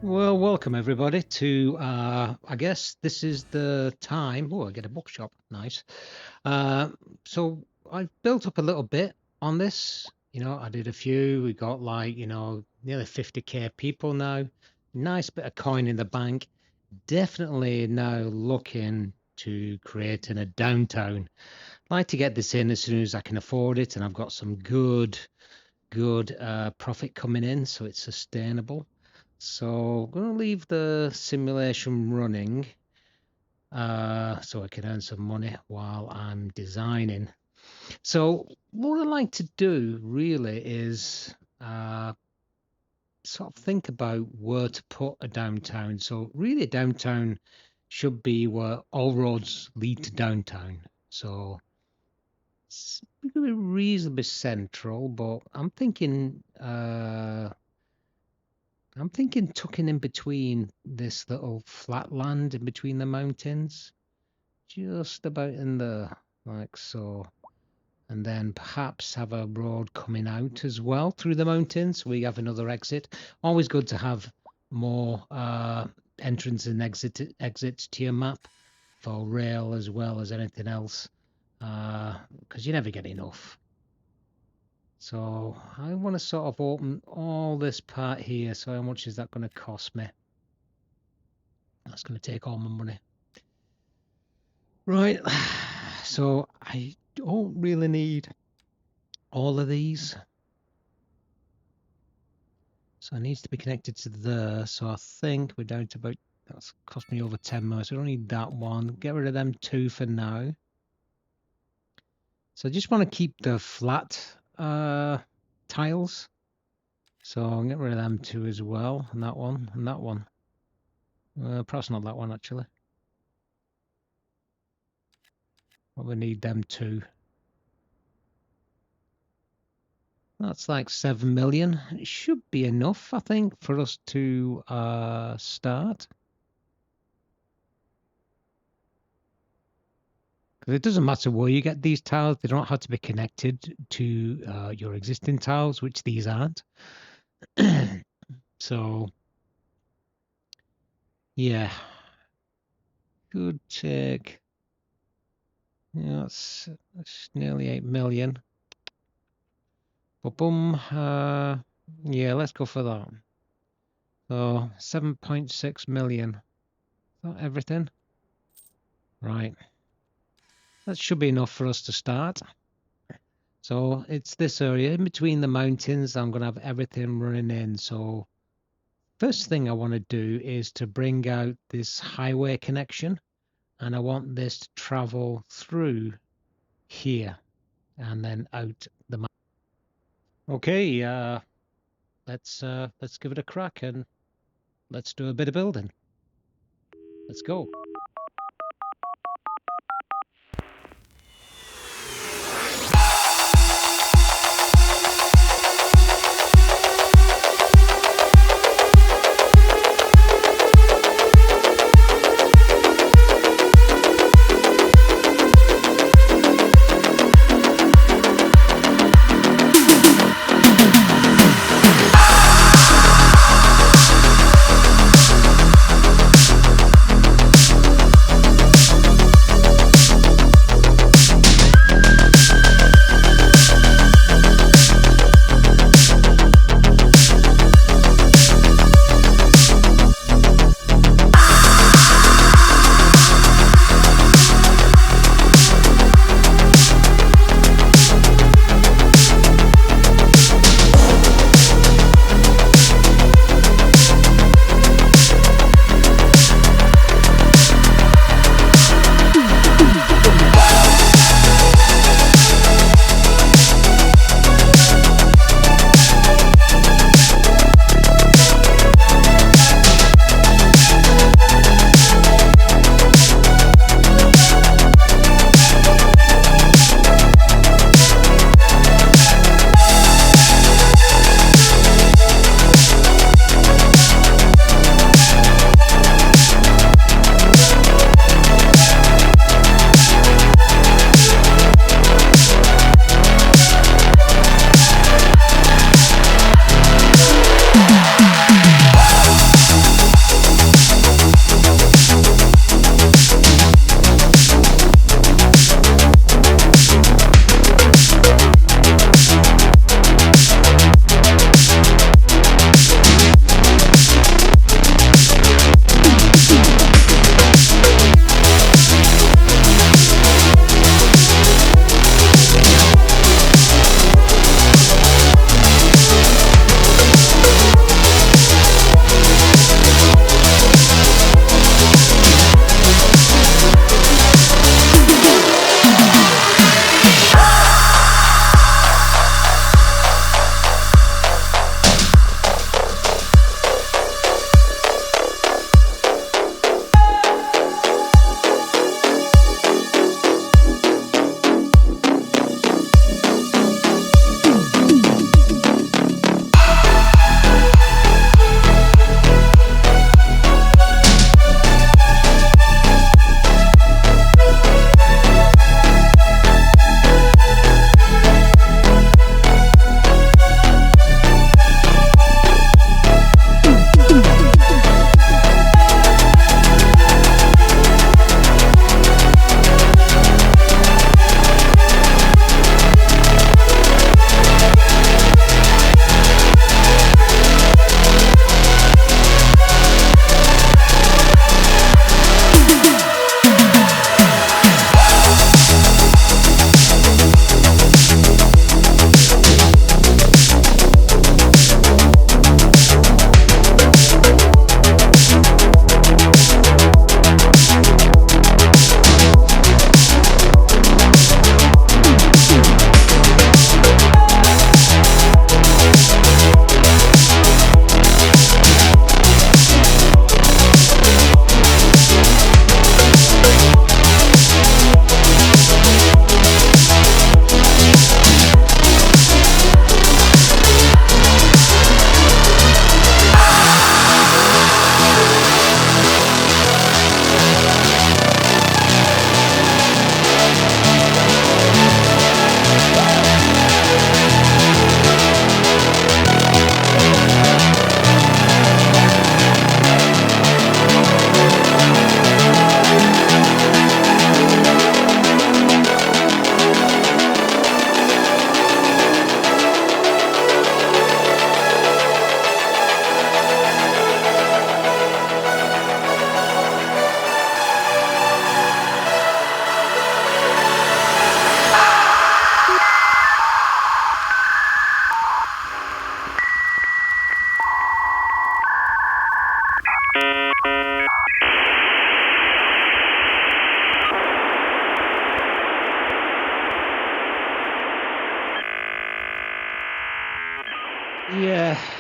Well, welcome everybody to, I guess this is the time. Oh, I get a bookshop. Nice. Uh, so I've built up a little bit on this. I did a few. We got nearly 50k people now. Nice bit of coin in the bank. Definitely now looking to creating a downtown. Like to get this in as soon as I can afford it, and I've got some good profit coming in, so it's sustainable. So I'm going to leave the simulation running so I can earn some money while I'm designing. So what I like to do really is sort of think about where to put a downtown. So really a downtown should be where all roads lead to downtown. So it's going to be reasonably central, but I'm thinking tucking in between this little flat land in between the mountains, just about in there, like so. And then perhaps have a road coming out as well through the mountains. We have another exit. Always good to have more entrance and exits to your map for rail as well as anything else, because you never get enough. So I want to sort of open all this part here. So how much is that going to cost me? That's going to take all my money. Right. So I don't really need all of these. So it needs to be connected to there. So I think we're down to about, that's cost me over 10 more. So I don't need that one. Get rid of them two for now. So I just want to keep the flat tiles. So I'll get rid of them two as well. And that one and that one. Perhaps not that one actually. But we need them two. That's like 7 million. It should be enough, I think, for us to start. Because it doesn't matter where you get these tiles, they don't have to be connected to your existing tiles, which these aren't. So, yeah, could take, it's nearly 8 million. But boom, yeah, let's go for that. So 7.6 million. Is that everything? Right. That should be enough for us to start. So it's this area in between the mountains. I'm going to have everything running in. So first thing I want to do is to bring out this highway connection, and I want this to travel through here and then out the mountain. Okay, let's give it a crack and let's do a bit of building. Let's go.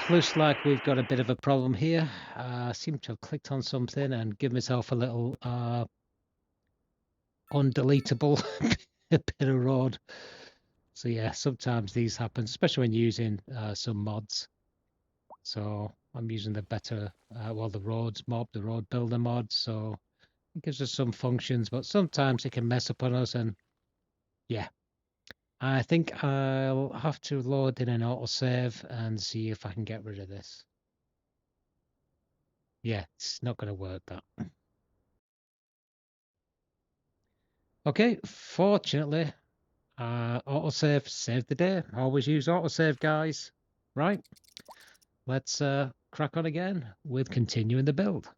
looks like we've got a bit of a problem here. I seem to have clicked on something and give myself a little undeletable bit of road. So yeah, sometimes these happen, especially when using some mods. So I'm using the better, the roads mod, the road builder mod. So it gives us some functions, but sometimes it can mess up on us. And yeah, I think I'll have to load in an autosave and see if I can get rid of this. Yeah, it's not going to work, that. Okay, fortunately, autosave saved the day. Always use autosave, guys. Right, let's crack on again with continuing the build.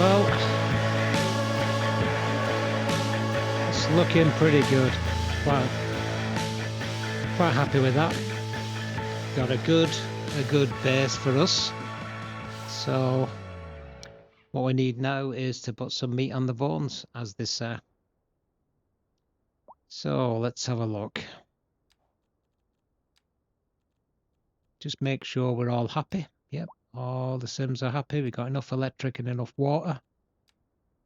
Well, it's looking pretty good. Quite happy with that. Got a good base for us. So what we need now is to put some meat on the bones, as they say. So let's have a look. Just make sure we're all happy. Yep, all the Sims are happy. We got enough electric and enough water.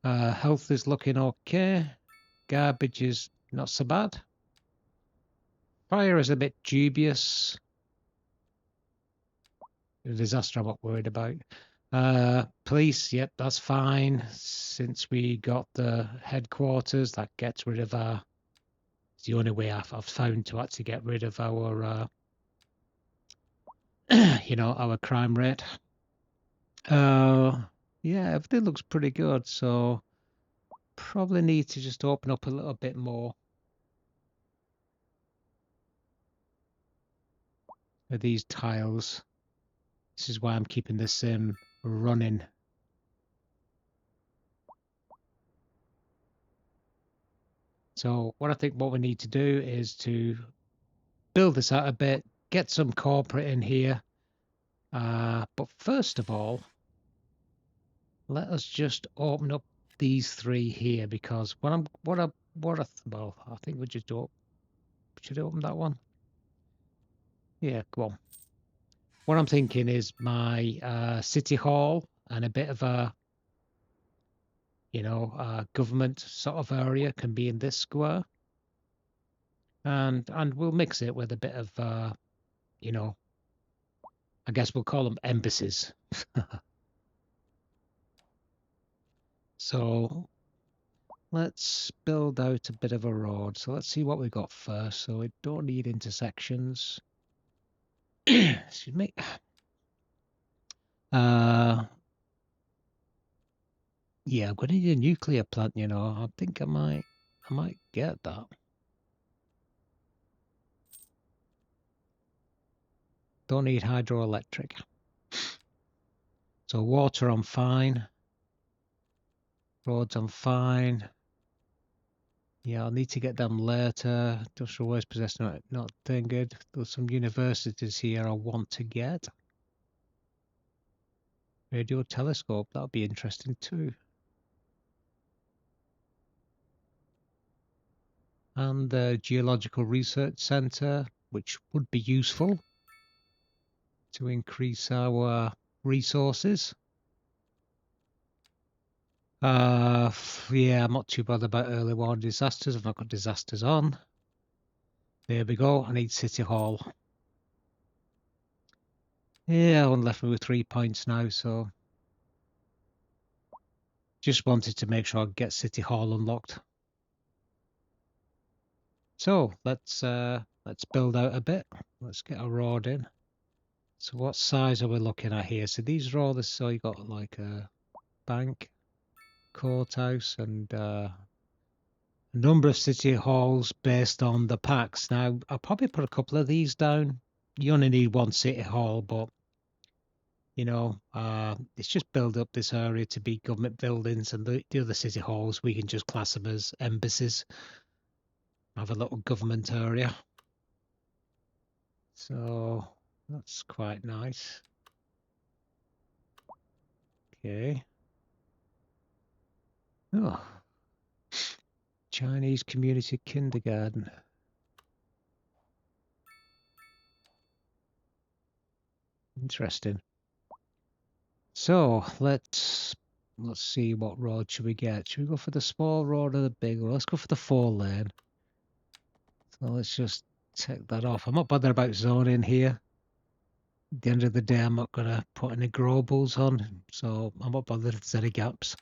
Health is looking okay. Garbage is not so bad. Fire is a bit dubious. A disaster I'm not worried about. Police, yep, that's fine. Since we got the headquarters, that gets rid of our... It's the only way I've found to actually get rid of our, our crime rate. Yeah, everything looks pretty good. So probably need to just open up a little bit more of these tiles. This is why I'm keeping the sim running. So what we need to do is to build this out a bit, get some corporate in here. But first of all, let us just open up these three here, because well, I think we just should open that one. Yeah, go on. What I'm thinking is my city hall and a bit of a, government sort of area can be in this square, and we'll mix it with a bit of, I guess we'll call them embassies. So let's build out a bit of a road. So let's see what we got first. So we don't need intersections. Excuse me. Yeah, I'm going to need a nuclear plant, I think I might get that. Don't need hydroelectric. So water I'm fine. Roads I'm fine. Yeah, I'll need to get them later. Industrial waste possession not doing good. There's some universities here I want to get. Radio telescope, that'll be interesting too. And the Geological Research Centre, which would be useful to increase our resources. Yeah, I'm not too bothered about early warning disasters. I've not got disasters on. There we go. I need City Hall. Yeah, I'm left me with 3 points now, so just wanted to make sure I get City Hall unlocked. So let's build out a bit. Let's get a road in. So what size are we looking at here? So these are all the, so you got like a bank, courthouse, and a number of city halls based on the packs. Now I'll probably put a couple of these down. You only need one city hall, but it's just build up this area to be government buildings, and the other city halls we can just class them as embassies. Have a little government area. So that's quite nice. Okay. Oh, Chinese community kindergarten. Interesting. So let's see, what road should we get? Should we go for the small road or the big road? Let's go for the 4-lane. So let's just take that off. I'm not bothered about zoning here. At the end of the day, I'm not going to put any global's on, so I'm not bothered if there's any gaps.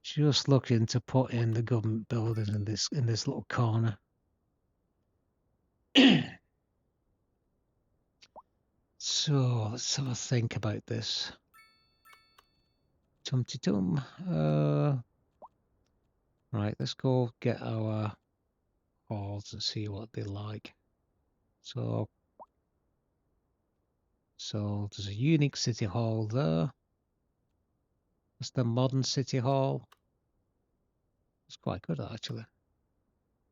Just looking to put in the government building in this little corner. So let's have a think about this. Tum-ti-tum. Right, let's go get our halls and see what they like. So there's a unique city hall there. That's the modern City Hall. It's quite good actually.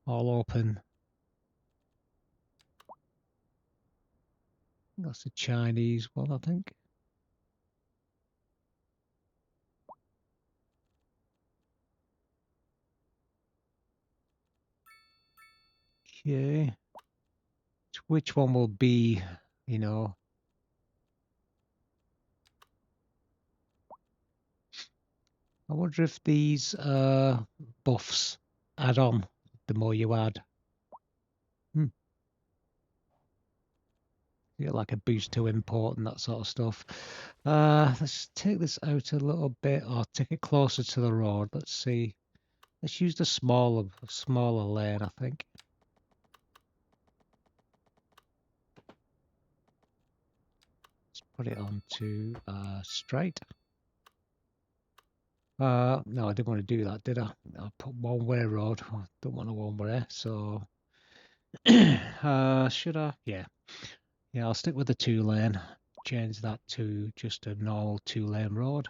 All open. That's the Chinese one, I think. Okay. Which one will be, you know? I wonder if these buffs add on the more you add. You get like a boost to import and that sort of stuff. Let's take this out a little bit, or take it closer to the road. Let's see. Let's use the smaller lane, I think. Let's put it on to straight. No, I didn't want to do that, did I? I put one-way road. I don't want a one-way, so should I? Yeah. Yeah, I'll stick with the 2-lane. Change that to just a normal 2-lane road.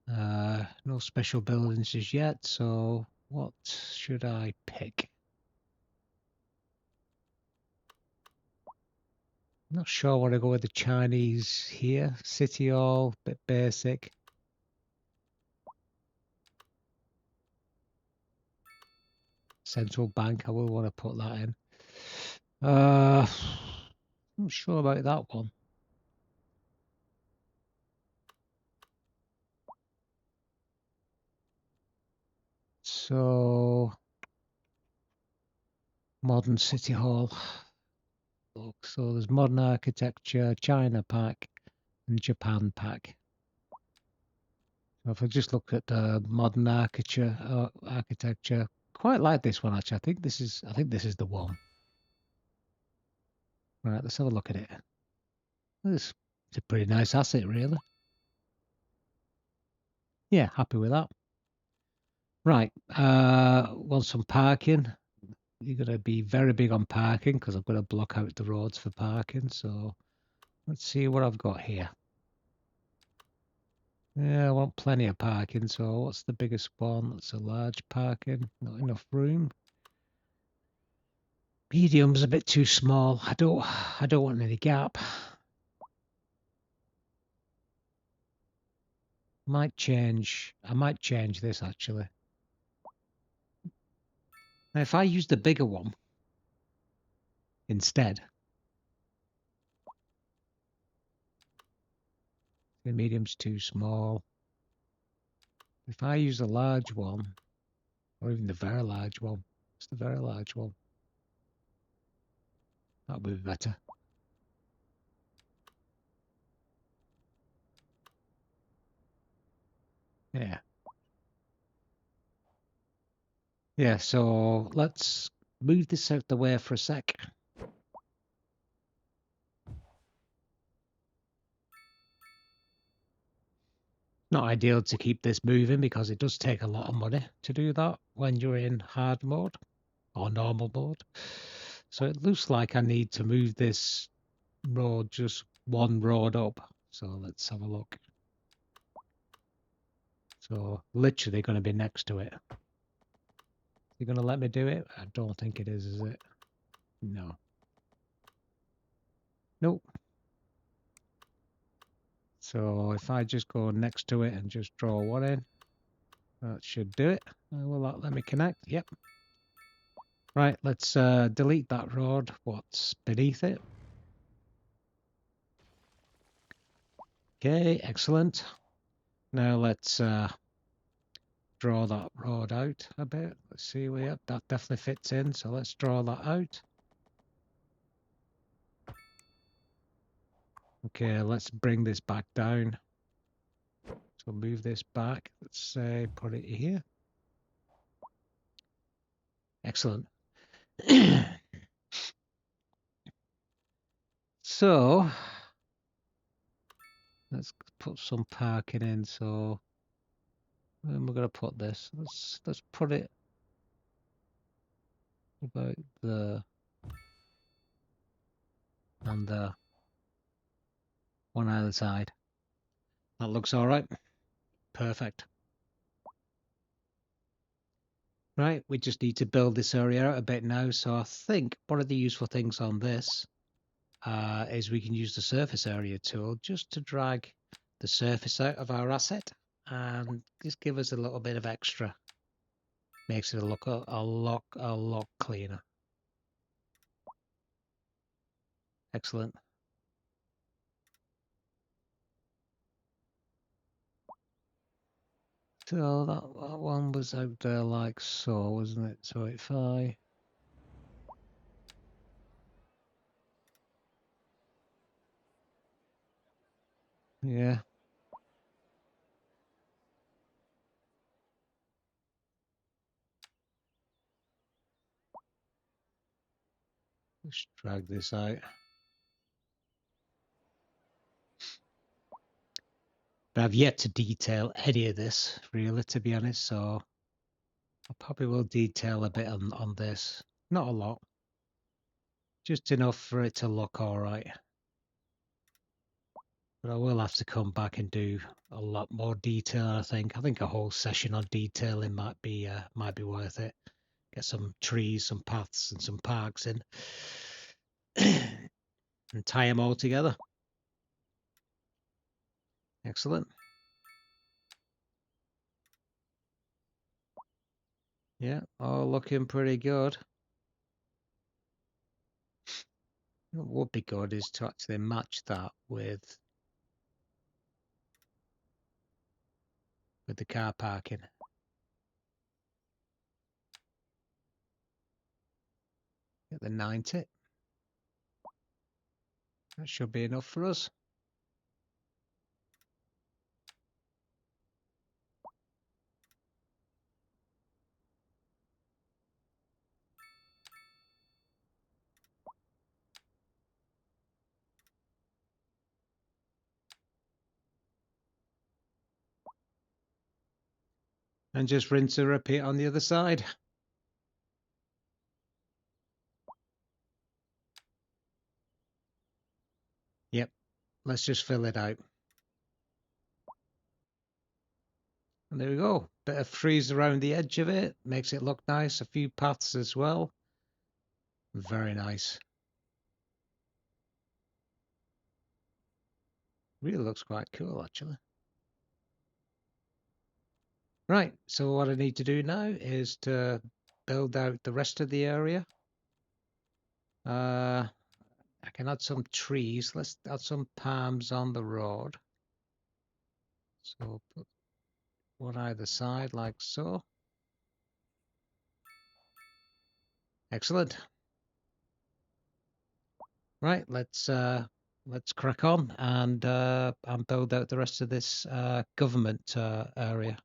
No special buildings as yet, so what should I pick? Not sure I want to go with the Chinese here. City Hall, bit basic. Central Bank, I will want to put that in. Not sure about that one. So, modern City Hall. Look, so there's modern architecture, China pack, and Japan pack. So if I just look at the modern architecture, quite like this one actually. I think this is the one. Right, let's have a look at it. It's a pretty nice asset, really. Yeah, happy with that. Right, want some parking. You're going to be very big on parking because I've got to block out the roads for parking. So let's see what I've got here. Yeah, I want plenty of parking. So what's the biggest one? That's a large parking. Not enough room. Medium's a bit too small. I don't want any gap. I might change this actually. Now if I use the bigger one instead, the medium's too small. If I use the large one, or even the very large one, it's the very large one. That would be better. Yeah. Yeah, so let's move this out the way for a sec. Not ideal to keep this moving because it does take a lot of money to do that when you're in hard mode or normal mode. So it looks like I need to move this road just one road up. So let's have a look. So literally going to be next to it. You're going to let me do it? I don't think it is it? No. Nope. So if I just go next to it and just draw one in, that should do it. Will that let me connect? Yep. Right, let's delete that road. What's beneath it? Okay, excellent. Now let's draw that road out a bit. Let's see where that definitely fits in. So let's draw that out. Okay, let's bring this back down. So move this back. Let's say put it here. Excellent. So let's put some parking in. So where am I going to put this? Let's put it about the on the one either side. That looks all right. Perfect. Right, we just need to build this area out a bit now. So I think one of the useful things on this is we can use the surface area tool just to drag the surface out of our asset and just give us a little bit of extra. Makes it look a lot cleaner. Excellent. So that one was out there like so, wasn't it? So if I yeah. Let's drag this out. But I've yet to detail any of this, really, to be honest. So I probably will detail a bit on this. Not a lot. Just enough for it to look all right. But I will have to come back and do a lot more detail, I think. I think a whole session on detailing might be worth it. Get some trees, some paths, and some parks in. And tie them all together. Excellent. Yeah, all looking pretty good. What would be good is to actually match that with the car parking. Get the 90. That should be enough for us. And just rinse and repeat on the other side. Yep, let's just fill it out. And there we go. Bit of freeze around the edge of it. Makes it look nice. A few paths as well. Very nice. Really looks quite cool, actually. Right, so what I need to do now is to build out the rest of the area. I can add some trees. Let's add some palms on the road. So put one either side like so. Excellent. Right, let's crack on and build out the rest of this government area.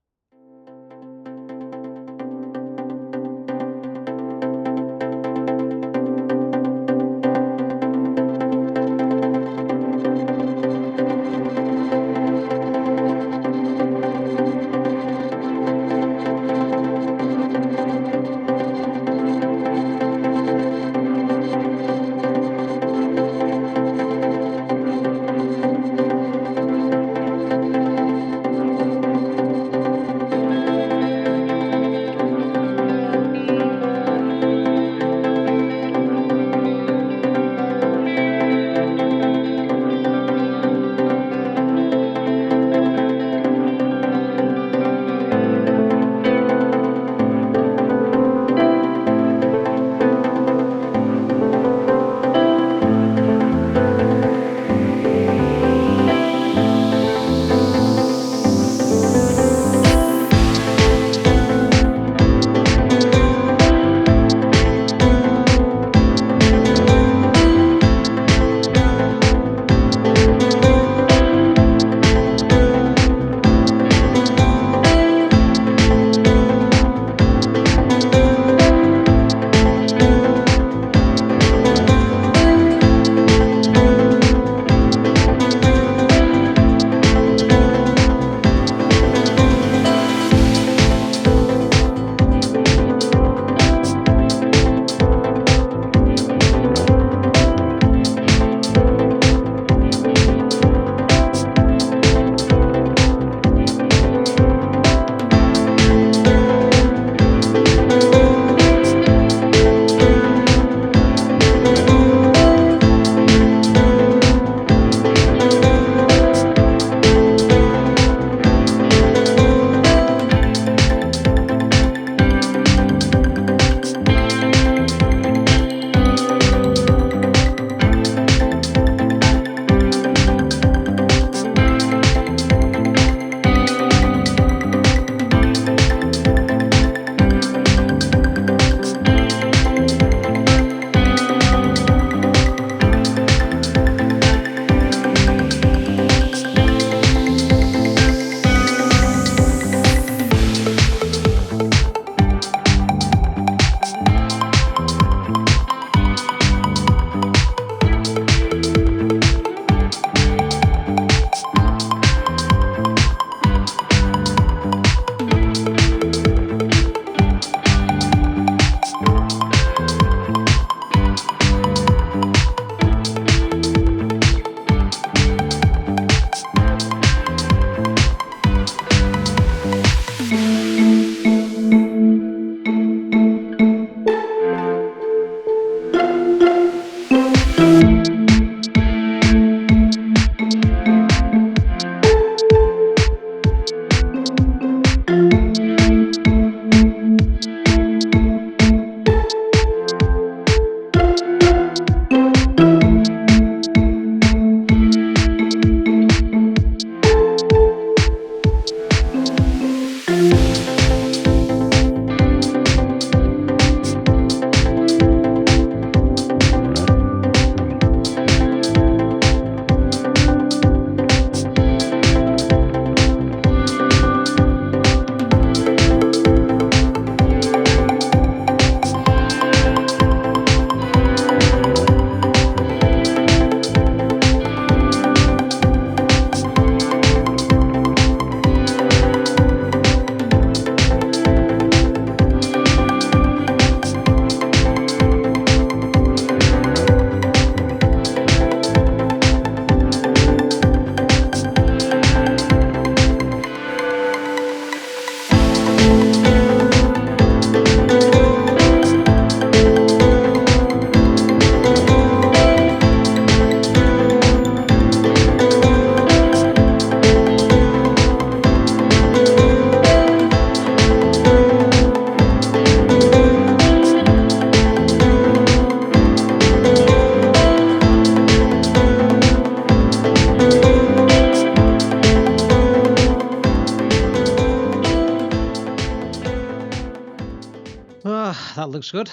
that looks good.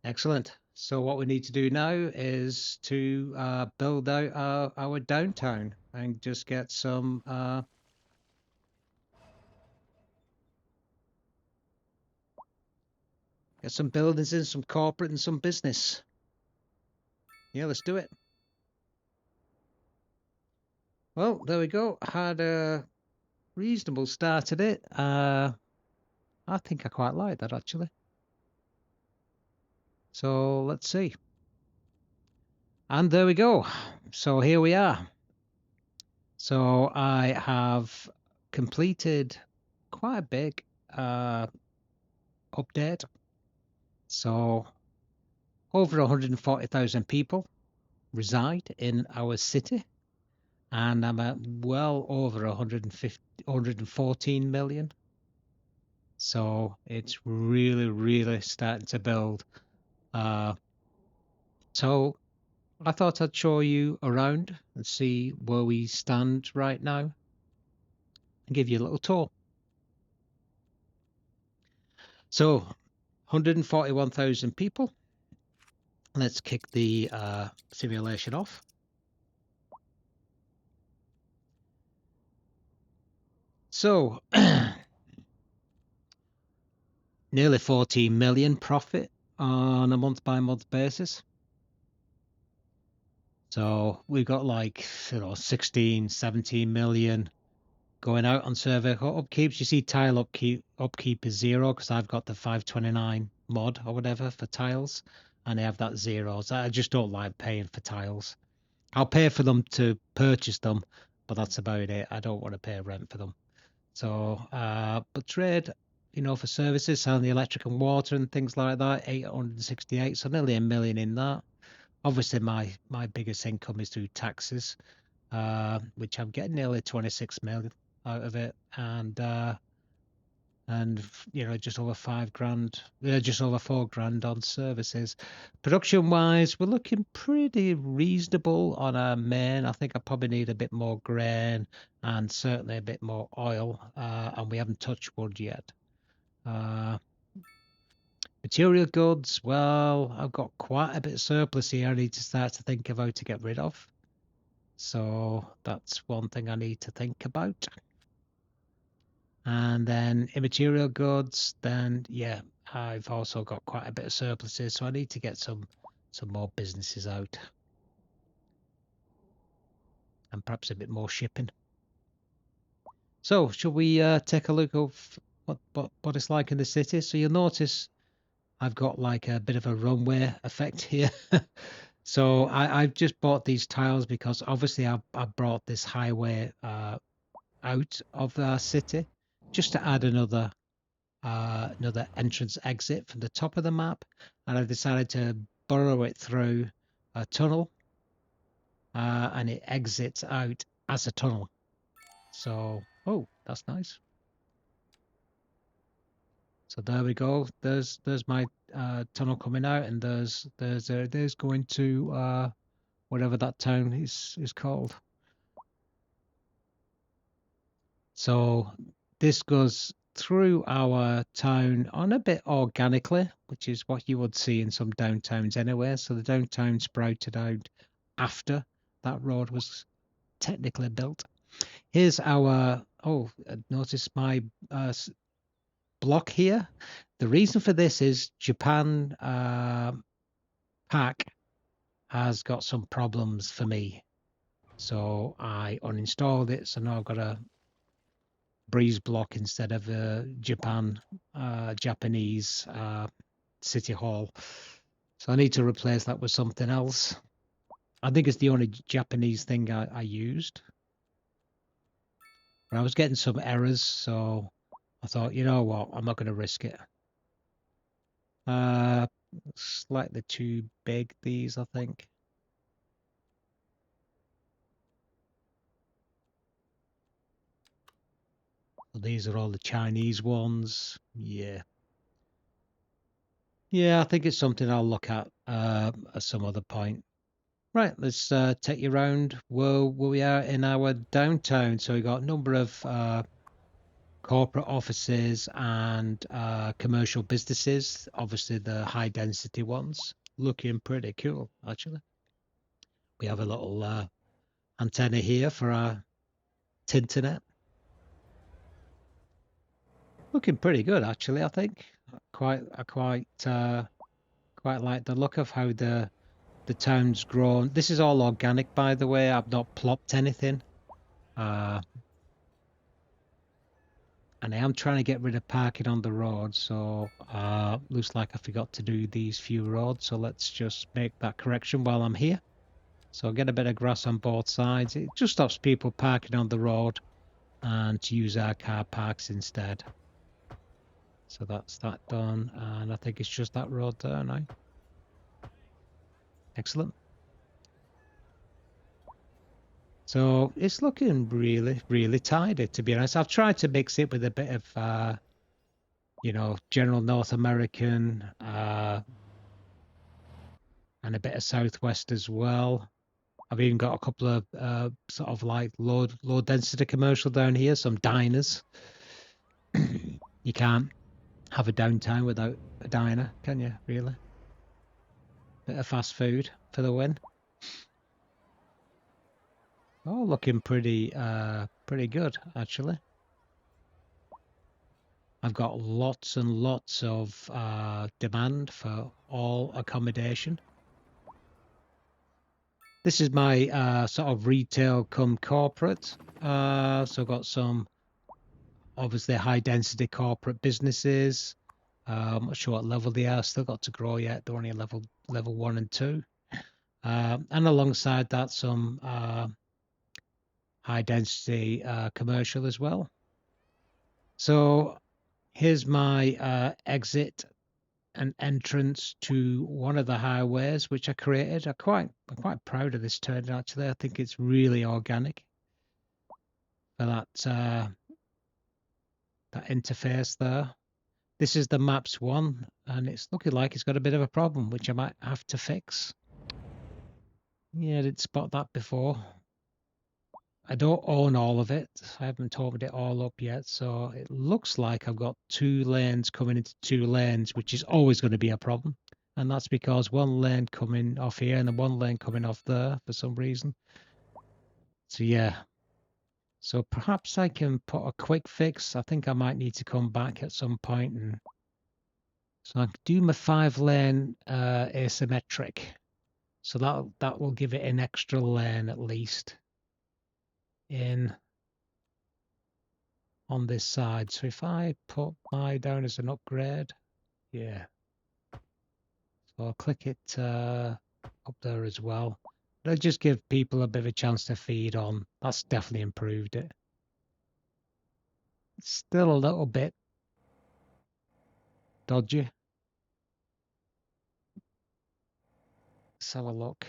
Excellent. So what we need to do now is to build out our downtown and just get some buildings in, some corporate and some business. Yeah, let's do it. Well, there we go. Had a reasonable start at it. I think I quite like that actually. So let's see. And there we go. So here we are. So I have completed quite a big update. So over 140,000 people reside in our city, and I'm at well over 114 million. So it's really starting to build. So I thought I'd show you around and see where we stand right now and give you a little tour. So 141,000 people. Let's kick the simulation off. So nearly 14 million profit on a month-by-month basis. So we've got like 16, 17 million going out on server upkeeps. You see tile upkeep is 0 because I've got the 529 mod or whatever for tiles, and I have that 0. So I just don't like paying for tiles. I'll pay for them to purchase them, but that's about it. I don't want to pay rent for them. So but trade, for services, selling the electric and water and things like that, 868, so nearly $1 million in that. Obviously my biggest income is through taxes, which I'm getting nearly 26 million out of it, and just over just over 4 grand on services. Production wise, we're looking pretty reasonable on our main. I think I probably need a bit more grain and certainly a bit more oil, and we haven't touched wood yet. Material goods, well, I've got quite a bit of surplus here I need to start to think of how to get rid of. So that's one thing I need to think about. And then immaterial goods, then yeah, I've also got quite a bit of surpluses, so I need to get some more businesses out and perhaps a bit more shipping. So should we take a look of what it's like in the city? So you'll notice I've got like a bit of a runway effect here. So I've just bought these tiles because obviously I brought this highway out of our city just to add another entrance exit from the top of the map, and I've decided to burrow it through a tunnel, and it exits out as a tunnel. So that's nice. So there we go. There's my tunnel coming out, and there's going to whatever that town is called. So this goes through our town on a bit organically, which is what you would see in some downtowns anyway. So the downtown sprouted out after that road was technically built. Here's our, notice my block here. The reason for this is Japan pack has got some problems for me. So I uninstalled it. So now I've got a breeze block instead of Japanese city hall. So I need to replace that with something else. I think it's the only Japanese thing I used. But I was getting some errors, so I thought, you know what, I'm not going to risk it. Slightly too big, these, I think. These are all the Chinese ones. Yeah. Yeah, I think it's something I'll look at some other point. Right, let's take you around where we are in our downtown. So we got a number of corporate offices and commercial businesses, obviously the high density ones. Looking pretty cool, actually. We have a little antenna here for our Tinternet. Looking pretty good, actually. I think I quite like the look of how the town's grown. This is all organic, by the way. I've not plopped anything. And I am trying to get rid of parking on the road, so looks like I forgot to do these few roads, so let's just make that correction while I'm here. So I'll get a bit of grass on both sides. It just stops people parking on the road and to use our car parks instead. So that's that done, and I think it's just that road there now. Excellent. So it's looking really, really tidy, to be honest. I've tried to mix it with a bit of, you know, general North American and a bit of Southwest as well. I've even got a couple of sort of like low density commercial down here, some diners. You can't have a downtime without a diner, can you, really? Bit of fast food for the win. Oh, looking pretty good, actually. I've got lots and lots of demand for all accommodation. This is my sort of retail come corporate. So I've got some obviously high density corporate businesses. I'm not sure what level they are. Still got to grow yet. They're only level 1 and 2. And alongside that, some high density commercial as well. So here's my exit and entrance to one of the highways which I created. I'm quite proud of this turn, actually. I think it's really organic for that interface there. This is the maps one, and it's looking like it's got a bit of a problem, which I might have to fix. Yeah, I didn't spot that before. I don't own all of it. I haven't opened it all up yet, so it looks like I've got 2 lanes coming into 2 lanes, which is always going to be a problem. And that's because 1 lane coming off here and then 1 lane coming off there for some reason. So yeah. So perhaps I can put a quick fix. I think I might need to come back at some point and so I can do my 5 lane asymmetric. So that will give it an extra lane at least in on this side. So if I put my down as an upgrade, yeah. So I'll click it up there as well. It'll just give people a bit of a chance to feed on. That's definitely improved it. It's still a little bit dodgy. Let's have a look.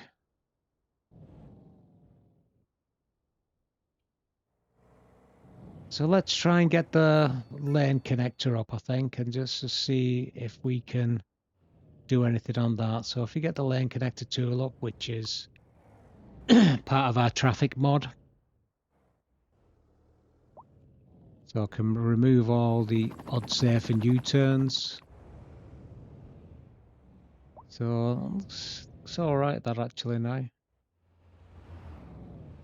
So let's try and get the lane connector up, I think, and just to see if we can do anything on that. So if you get the lane connector tool up, which is part of our traffic mod, so I can remove all the odd safe and U-turns. So it's all right that actually now.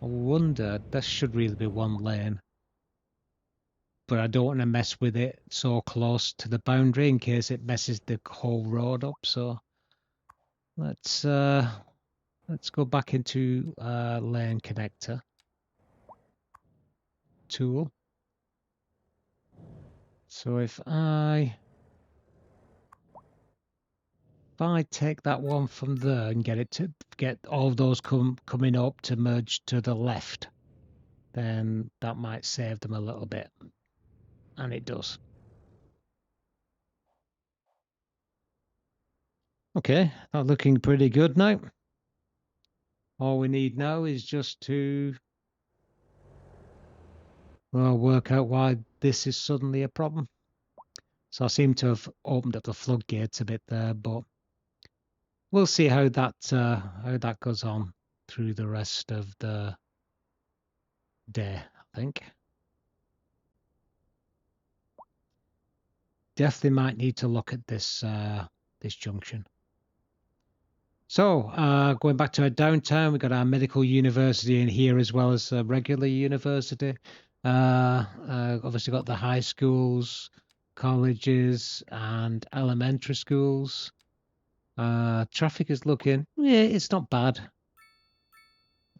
I wonder, this should really be 1 lane. But I don't want to mess with it so close to the boundary in case it messes the whole road up. So let's go back into lane connector tool. So if I take that one from there and get all of those coming up to merge to the left, then that might save them a little bit. And it does. Okay, that's looking pretty good now. All we need now is just to work out why this is suddenly a problem. So I seem to have opened up the floodgates a bit there, but we'll see how that goes on through the rest of the day, I think. definitely might need to look at this this junction. So going back to our downtown, we've got our medical university in here as well as a regular university. Obviously got the high schools, colleges, and elementary schools. Traffic is looking, yeah, it's not bad.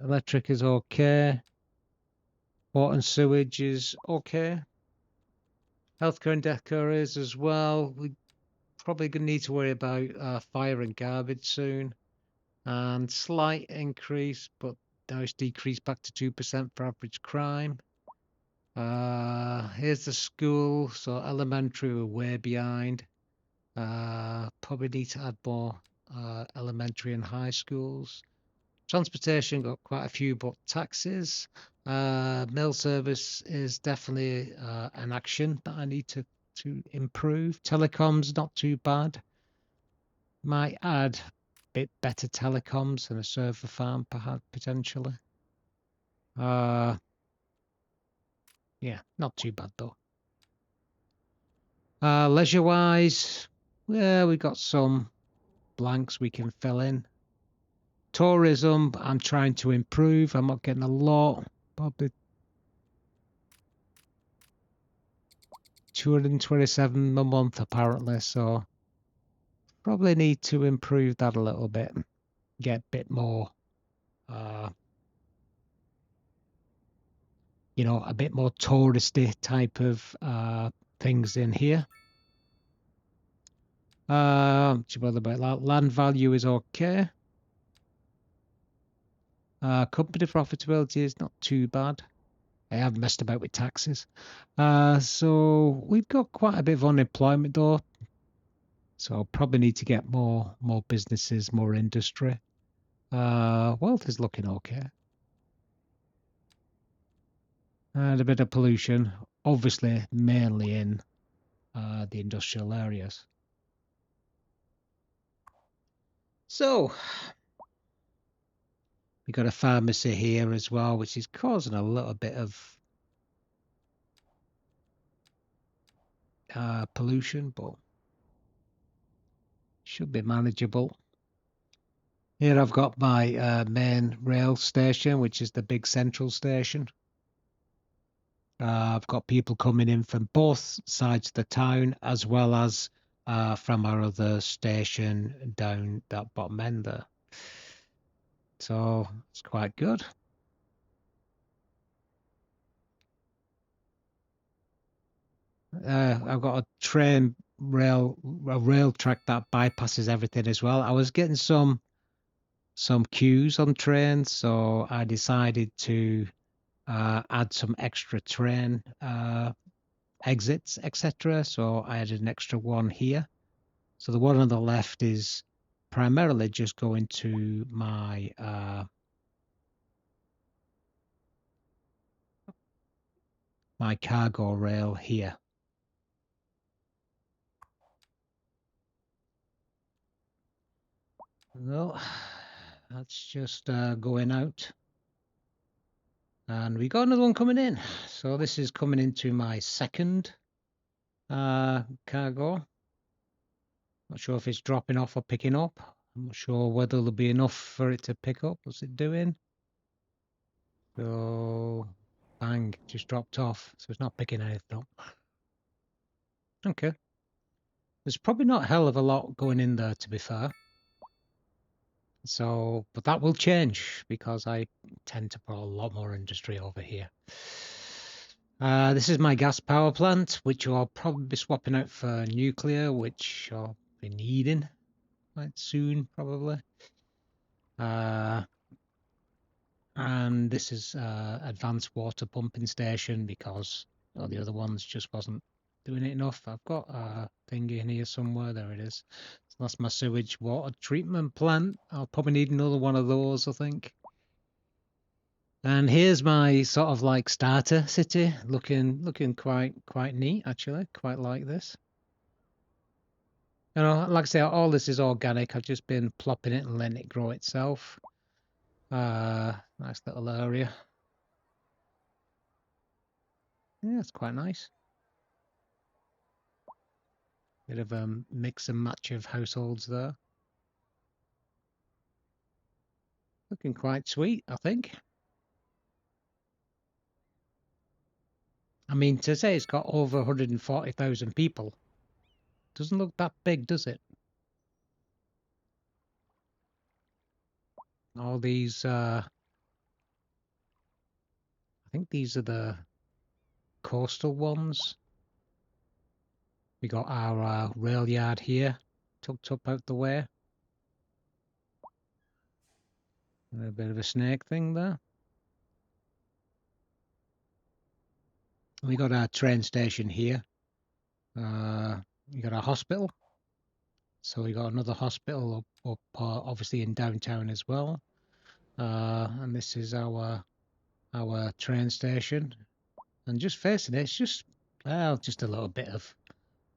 Electric is okay. Water and sewage is okay. Healthcare and deathcare is as well. We probably gonna need to worry about fire and garbage soon. And slight increase, but now it's decreased back to 2% for average crime. Here's the school. So elementary, we're way behind. Probably need to add more elementary and high schools. Transportation got quite a few, but taxis. Mail service is definitely an action that I need to improve. Telecoms not too bad. Might add a bit better telecoms and a server farm perhaps potentially. Yeah, not too bad though. Leisure wise, yeah, we got some blanks we can fill in. Tourism, I'm trying to improve. I'm not getting a lot, probably 227 a month apparently, so probably need to improve that a little bit, get a bit more you know, a bit more touristy type of things in here. Land value is okay. Company profitability is not too bad. I have messed about with taxes. So we've got quite a bit of unemployment though. So probably need to get more businesses, more industry. Wealth is looking okay. And a bit of pollution, obviously mainly in the industrial areas. So we've got a pharmacy here as well, which is causing a little bit of pollution, but should be manageable. Here I've got my main rail station, which is the big central station. I've got people coming in from both sides of the town, as well as from our other station down that bottom end there. So it's quite good. I've got a rail track that bypasses everything as well. I was getting some queues on trains, so I decided to add some extra train exits, etc. So I added an extra one here. So the one on the left is primarily just going to my my cargo rail here. Well, that's just going out. And we got another one coming in. So this is coming into my second cargo. Not sure if it's dropping off or picking up. I'm not sure whether there'll be enough for it to pick up. What's it doing? So, bang, just dropped off. So it's not picking anything up. Okay. There's probably not a hell of a lot going in there, to be fair. So, but that will change because I tend to put a lot more industry over here. This is my gas power plant, which I'll probably be swapping out for nuclear, which I'll be needing quite soon, probably. And this is advanced water pumping station because the other ones just wasn't doing it enough. I've got a thing in here somewhere. There it is. So that's my sewage water treatment plant. I'll probably need another one of those, I think. And here's my sort of like starter city, looking quite neat actually. Quite like this. You know, like I say, all this is organic. I've just been plopping it and letting it grow itself. Nice little area. Yeah, it's quite nice. Bit of a mix and match of households there. Looking quite sweet, I think. I mean, to say it's got over 140,000 people doesn't look that big, does it? All these, I think these are the coastal ones. We got our rail yard here, tucked up out the way. A bit of a snake thing there. We got our train station here. We got our hospital. So we got another hospital up obviously in downtown as well. And this is our train station. And just facing it, it's just, well, just a little bit of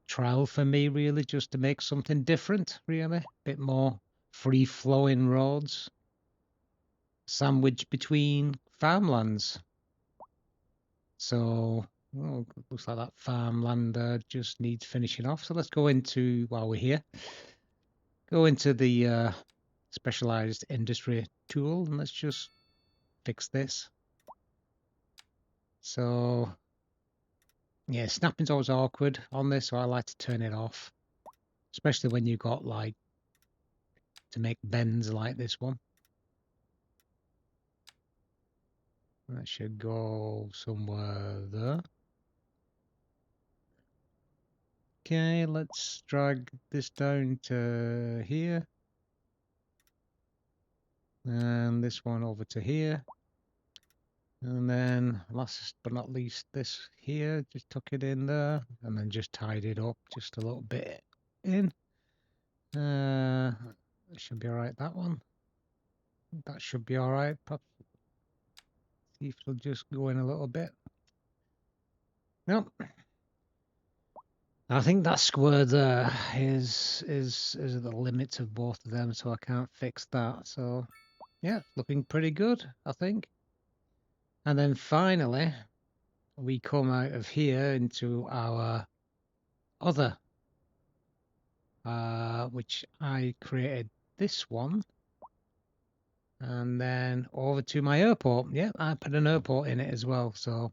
trial for me, really, just to make something different, really. A bit more free-flowing roads, sandwiched between farmlands. So, oh, looks like that farmland just needs finishing off. So let's go into, while we're here, go into the specialized industry tool, and let's just fix this. So, yeah, snapping's always awkward on this, so I like to turn it off, especially when you've got like to make bends like this one. That should go somewhere there. Okay, let's drag this down to here. And this one over to here. And then last but not least, this here, just tuck it in there and then just tied it up just a little bit in. That should be all right, that one. That should be all right. Perhaps see if it'll just go in a little bit. Nope. I think that square there is at the limits of both of them, so I can't fix that. So yeah, looking pretty good, I think. And then finally, we come out of here into our other, which I created this one. And then over to my airport. Yeah, I put an airport in it as well. So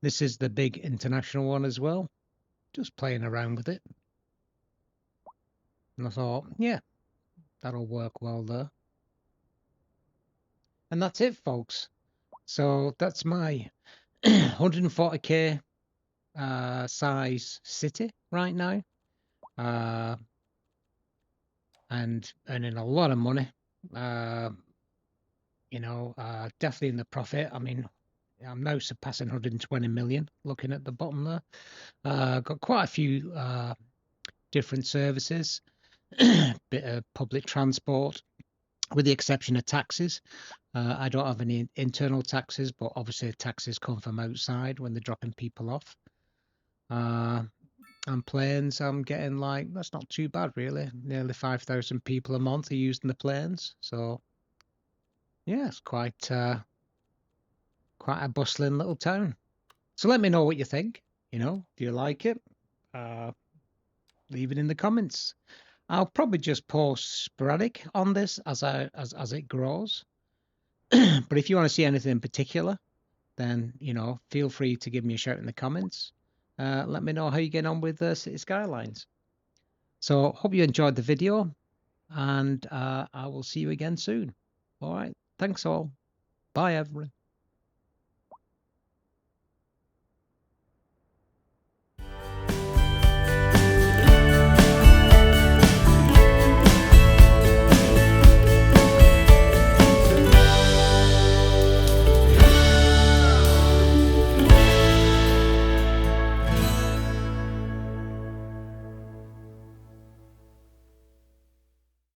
this is the big international one as well. Just playing around with it. And I thought, yeah, that'll work well there. And that's it, folks. So that's my 140k size city right now. And earning a lot of money. You know, definitely in the profit. I mean, I'm now surpassing 120 million looking at the bottom there. Got quite a few different services, bit of public transport, with the exception of taxis. I don't have any internal taxes, but obviously taxes come from outside when they're dropping people off. And planes, I'm getting like, that's not too bad really. Nearly 5,000 people a month are using the planes. So yeah, it's quite a bustling little town. So let me know what you think. You know, do you like it? Leave it in the comments. I'll probably just post sporadic on this as it grows. But if you want to see anything in particular, then you know, feel free to give me a shout in the comments. Let me know how you get on with City Skylines. So hope you enjoyed the video, and I will see you again soon. All right, thanks all. Bye everyone.